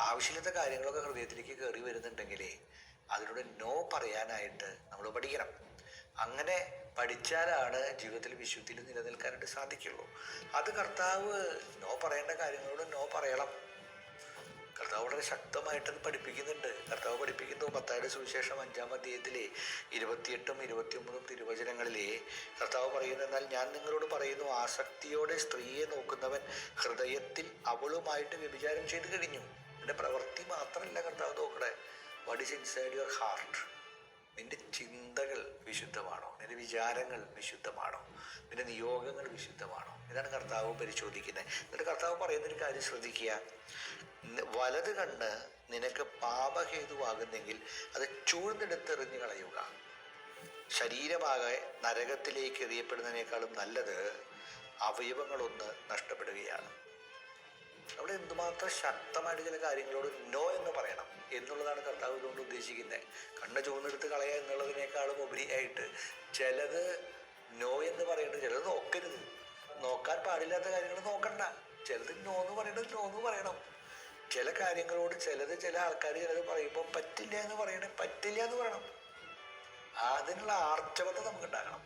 ആവശ്യമില്ലാത്ത കാര്യങ്ങളൊക്കെ ഹൃദയത്തിലേക്ക് കയറി വരുന്നുണ്ടെങ്കിലേ അതിലൂടെ നോ പറയാനായിട്ട് നമ്മൾ പഠിക്കണം. അങ്ങനെ പഠിച്ചാലാണ് ജീവിതത്തിൽ വിശുദ്ധിയിൽ നിലനിൽക്കാനായിട്ട് സാധിക്കുള്ളൂ. അത് കർത്താവ് നോ പറയേണ്ട കാര്യങ്ങളോട് നോ പറയണം. കർത്താവ് വളരെ ശക്തമായിട്ടത് പഠിപ്പിക്കുന്നുണ്ട്. കർത്താവ് പഠിപ്പിക്കുന്നു മത്തായിയുടെ സുവിശേഷം 5-ാം അധ്യായത്തിലെ 28-ഉം 29-ഉം തിരുവചനങ്ങളിലെ കർത്താവ് പറയുന്നു, എന്നാൽ ഞാൻ നിങ്ങളോട് പറയുന്നു, ആസക്തിയോടെ സ്ത്രീയെ നോക്കുന്നവൻ ഹൃദയത്തിൽ അവളുമായിട്ട് വ്യഭിചാരം ചെയ്തു കഴിഞ്ഞു. നിന്റെ പ്രവൃത്തി മാത്രമല്ല കർത്താവ് നോക്കണേ, what is inside your heart. നിന്റെ ചിന്തകൾ വിശുദ്ധമാണോ? നിന്റെ വിചാരങ്ങൾ വിശുദ്ധമാണോ? നിന്റെ നിയോഗങ്ങൾ വിശുദ്ധമാണോ? ഇതാണ് കർത്താവ് പരിശോധിക്കുന്നത്. എന്നിട്ട് കർത്താവ് പറയുന്നൊരു കാര്യം ശ്രദ്ധിക്കുക, വലത് കണ്ണ് നിനക്ക് പാപഹേതുവാകുന്നെങ്കിൽ അത് ചൂഴ്ന്നെടുത്തെറിഞ്ഞു കളയുക. ശരീരമാകെ നരകത്തിലേക്ക് എറിയപ്പെടുന്നതിനേക്കാളും നല്ലത് അവയവങ്ങളൊന്ന് നഷ്ടപ്പെടുകയാണ്. അവിടെ എന്തുമാത്രം ശക്തമായിട്ട് ചില കാര്യങ്ങളോട് നോ എന്ന് പറയണം എന്നുള്ളതാണ് കർത്താവ് ഇതുകൊണ്ട് ഉദ്ദേശിക്കുന്നത്. കണ്ണ് ചൂഴ്ന്നെടുത്ത് കളയുക എന്നുള്ളതിനേക്കാളും ഉപരിയായിട്ട് ചിലത് നോ എന്ന് പറയേണ്ടത്, ചിലത് നോക്കരുത്. നോക്കാൻ പാടില്ലാത്ത കാര്യങ്ങൾ നോക്കണ്ട. ചിലത് നോ എന്ന് പറയേണ്ടത് നോ എന്ന് പറയണം. ചില കാര്യങ്ങളോട് ചില ആൾക്കാർ ചിലത് പറയുമ്പോൾ പറ്റില്ല എന്ന് പറയണേ പറ്റില്ല എന്ന് പറയണം. അതിനുള്ള ആർജവത നമുക്ക് ഉണ്ടാകണം.